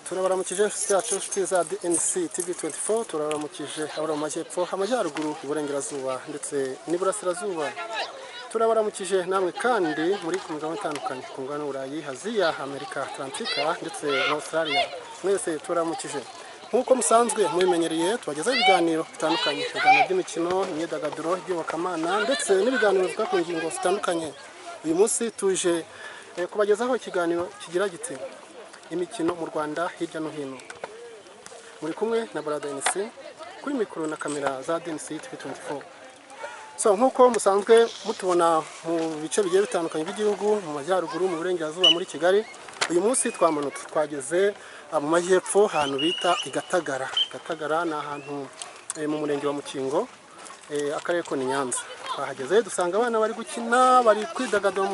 turabaramukije inshuti za DNC TV24 turabaramukije abari mu majyepfo amajyaruguru iburengerazuba ndetse n'iburasirazuba turabaramukije namwe kandi muri ku migabane itandukanye ku ngano Burayi Aziya Amerika Atlantika ndetse na Australia mwese turabaramukije nkuko musanzwe mubimenyereye tubagezaho ibiganiro bitandukanye ibiganiro by'imikino imyidagaduro by'ubukamana ndetse n'ibiganiro bivuga ku ngingo zitandukanye uyu munsi tuje kubagezaho ikiganiro kigira giti imikino mu Rwanda hirya no hino muri kumwe na Brother NC kuri mikoro na kamera za DNC TV24 so nkuko musanzwe mutubona mu bice bigiye bitandukanye by'igihugu mu majyaruguru mu burengerazuba muri Kigali uyu munsi twamanutse twageze mu majyepfo ahantu bita Igatagara. Gatagara ni ahantu mu murenge wa Mukingo akarere ko ni Nyanza. Bahageze dusanga abana bari gukina bari kwidagadura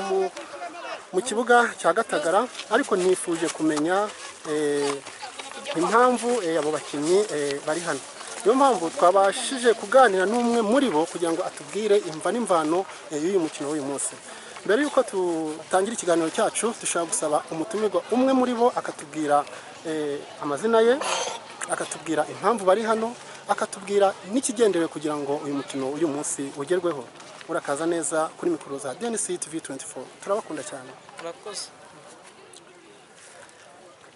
mu kibuga cya Gatagara ariko nifuje kumenya impamvu abo bakinnyi bari hano. Niyo mpamvu twabashije kuganira n'umwe muri bo kugira ngo atubwire imva n'imvano y'uyu mukino w'uyu munsi. Mbere yuko tutangira ikiganiro cyacu dushaka gusaba umutumirwa umwe muri bo akatubwira amazina ye, akatubwira impamvu bari hano, akatubwira n'ikigendewe kugira ngo uyu mukino uyu munsi ugerweho. Urakaza neza kuri mikoro za DNC TV24 turabakunda cyane. Murakoze.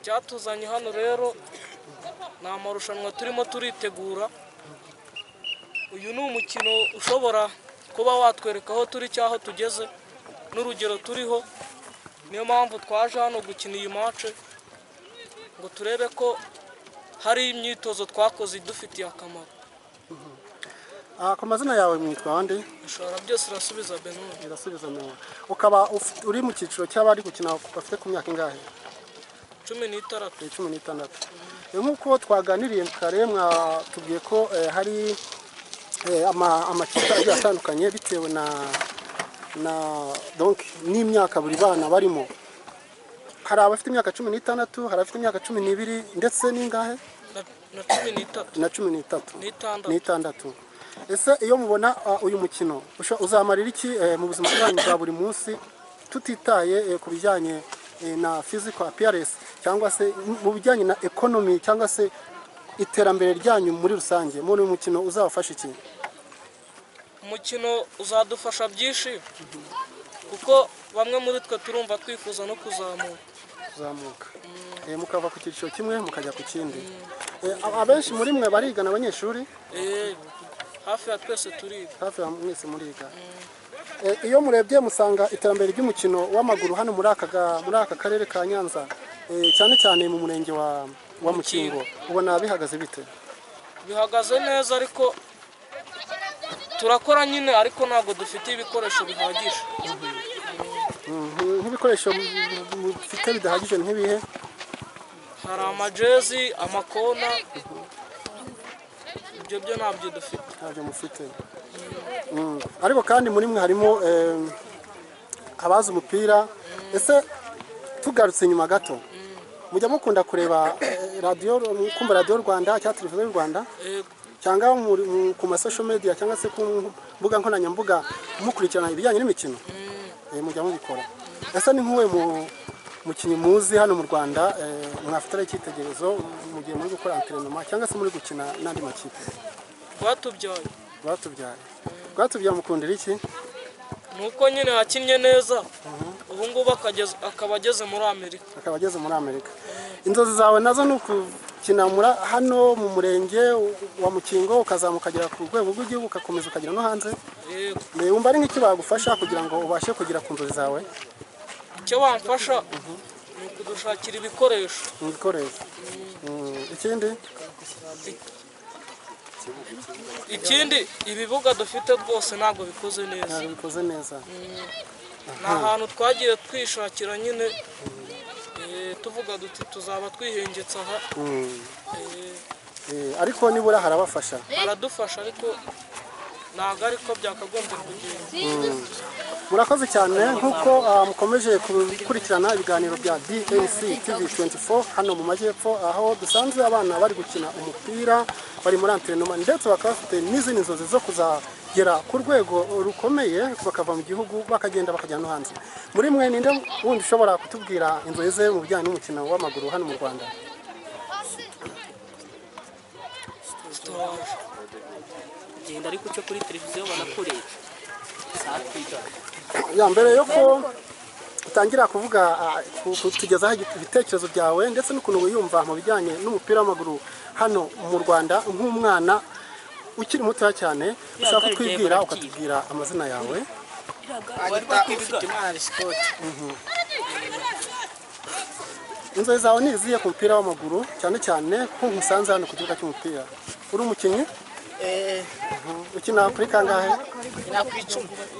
Cyatuzanye hano rero ni amarushanwa turimo turitegura. Uyu ni umukino ushobora kuba watwereka aho turi cyaho tugeze n'urugero turiho. Niyo mpamvu twaje hano gukina iyi match ngo turebe ko hari imyitozo twakoze idufitiye akamaro. Ku mazina yawe mwitwa bande? Ishobora byose irasubiza Benoit. Irasubiza Benoit. Ukaba uri mu cyiciro cy'abari gukina bafite ku myaka ingahe? 16. 16. Nkuko twaganiriye kare mwatubwiye ko hari amakipe agiye atandukanye bitewe donc n'imyaka buri bana barimo. Hari abafite imyaka 16, hari abafite imyaka 12 ndetse n'ingahe? Na 13. N'itandatu. Ese iyo mubona uyu mukino uzamarira iki mu buzima bwanyu bwa buri munsi tutitaye ku bijyanye na physical appearance cyangwa se mu bijyanye na economy cyangwa se iterambere ryanyu muri rusange muri uyu mukino uzabafasha iki? Umukino uzadufasha byinshi kuko bamwe muri twe turumva twifuza no kuzamuka mukava ku cyiciro kimwe mukajya ku kindi. Abenshi muri mwe barigana abanyeshuri? Hafi ya twese turiga. Hafi ya mwese muriga. Iyo murebye musanga iterambere ry'umukino w'amaguru hano muri aka karere ka Nyanza cyane cyane mu murenge wa Mukingo ubona bihagaze bite? Bihagaze neza ariko turakora nyine ariko ntabwo dufite ibikoresho bihagije. Nk'ibikoresho bifite bidahagije nk'ibihe? Hari amajezi, amakona, ibyo byo ntabyo dufite. Ntabyo mufite. Ariko kandi muri mwe harimo abazi umupira. Ese tugarutse inyuma gato mujya mukunda kureba kumva radio Rwanda cyangwa televiziyo y'u Rwanda cyangwa ku ma social media cyangwa se ku mbuga nkoranyambuga mukurikirana ibijyanye n'imikino? Mujya mubikora. Ese ni nk'uwe mukinyi muzi hano mu Rwanda mwafitara icyitegererezo mu gihe muri gukora entraînement cyangwa se muri gukina n'andi makipe? Rwatubyaye mukundira iki? Nuko nyine hakinnye neza ubu ngubu akaba ageze muri Amerika. Inzozi zawe nazo ni ukukina hano mu murenge wa Mukingo ukazamukagera ku rwego rw'igihugu ugakomeza ukagera no hanze? Wumva ari nk'iki bagufasha kugira ngo ubashe kugera ku nzozi zawe? Icyo bamfasha ni ukudushakira ibikoresho. Ikindi ibibuga dufite rwose ntabwo bikoze neza. Ni ahantu twagiye twishakira nyine tuvuga duti tuzaba twihengetsa aha. Ariko nibura harabafasha? Haradufasha ariko ntabwo ariko byakagombye kugenda. murakoze cyane nk'uko mukomeje gukurikirana ibiganiro bya DNC TV 24 hano mu majyepfo, aho dusanze abana bari gukina umupira bari muri antrenoma, ndetse bakaba bafite n'izindi nzozi zo kuzagera ku rwego rukomeye, bakava mu gihugu bakagenda bakajya no hanze. Muri mwe ninde wundi ushobora kutubwira inzozi ze mu bijyanye n'umukino w'amaguru hano mu Rwanda? genda ariko cyo kuri televiziyo banakoresha ya mbere yo ko utangira kuvuga kutugezaho ibitekerezo byawe ndetse n'ukuntu wiyumva mu bijyanye n'umupira w'amaguru hano mu Rwanda nk'umwana ukiri muto cyane, ushaka kutwibwira ukatubwira amazina yawe. Inzozi zawe ni izihe ku mupira w'amaguru, cyane cyane nk'umusanze hano ku kibuga cy'umupira? Uri umukinnyi? Ukina kuri kangahe?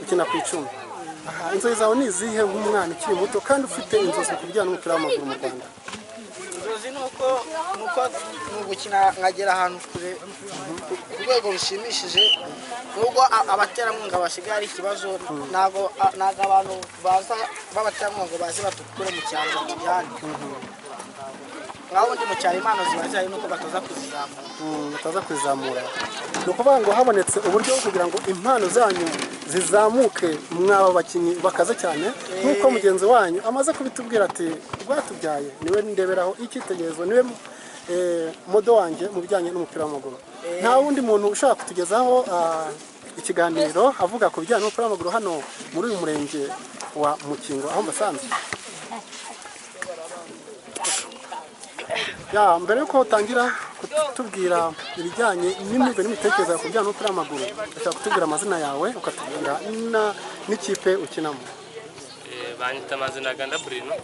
Ukina ku 10. Inzozi zawe ni izihe nk'umwana ukiri muto kandi ufite inzozi ku bijyanye n'umupira w'amaguru mu Rwanda? Inzozi nuko gukina nkagera ahantu kure ku rwego rushimishije, nubwo abaterankunga basigaye ari ikibazo. Ntago abantu baza b'abaterankunga bazi batukure mu cyaro batujyane, ngaho ndi mu cyaro impano ziba zihari nuko batoza kuzizamura. Ni ukuvuga ngo habonetse uburyo bwo kugira ngo impano zanyu zizamuke, mwaba bakinnyi bakaze cyane nk'uko mugenzi wanyu amaze kubitubwira ati rwatubyaye niwe ndeberaho icyitegererezo, niwe modo wanjye mu bijyanye n'umupira w'amaguru. Nta wundi muntu ushaka kutugezaho ikiganiro avuga ku bijyanye n'umupira w'amaguru hano muri uyu murenge wa Mukingo aho mbasanze. Ya mbere yuko utangira kutubwira ibijyanye n'imyumvire n'imitekerereze ku bijyanye n'umupira w'amaguru, ushaka kutubwira amazina yawe ukatubwira n'ikipe ukinamo. Banyita amazina Ganda Bruno,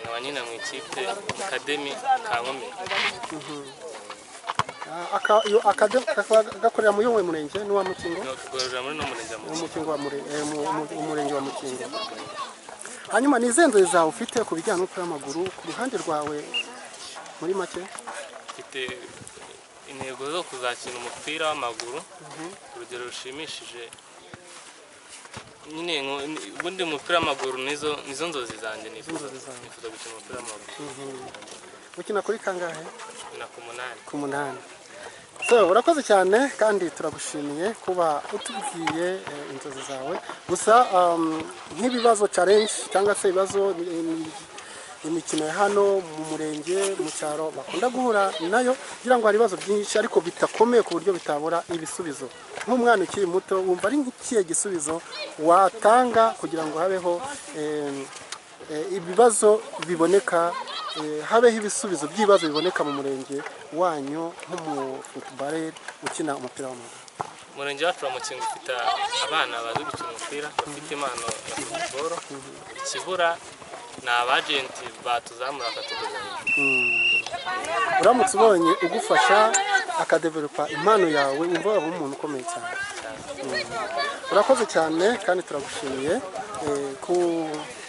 nkaba nyina mu ikipe Academy Kankome. Gakorera mu yuwe murenge n'uwa Mukingo? Tukorera muri no murenge wa Mukingo, umurenge wa Mukingo. Hanyuma ni izihe nzozi zawe ufite ku bijyanye n'umupira w'amaguru ku ruhande rwawe muri make? Mfite intego zo kuzakina umupira w'amaguru ku rugero rushimishije. Nyine ubundi umupira w'amaguru nizo nzozi zanjye, nifuza gukina umupira w'amaguru. Ukina kuri kangahe? Na ku 8. So urakoze cyane kandi turagushimiye kuba utubwiye inzozi zawe. Gusa nk'ibibazo challenge cyangwa se ibibazo imikino hano mu murenge mu cyaro bakunda guhura nayo, kugira ngo hari ibibazo byinshi ariko bitakomeye ku buryo bitabura ibisubizo. Nk'umwana ukiri muto wumva ari nk'ikihe gisubizo watanga kugira ngo habeho ibibazo biboneka, habeho ibisubizo by'ibibazo biboneka mu murenge wanyu nk'umufootballer ukina umupira w'amaguru? Umurenge wacu wa Mukingo ufite abana bazi gukina umupira, bafite impano ya football. Ikibura ni abagenti batuzamura akatugeza hejuru. Uramutse ubonye ugufasha akadevelopa impano yawe, wumva waba umuntu ukomeye cyane. Urakoze cyane kandi turagushimiye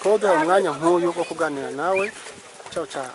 kuduha umwanya nk'uyu wo kuganira nawe. Ciao ciao.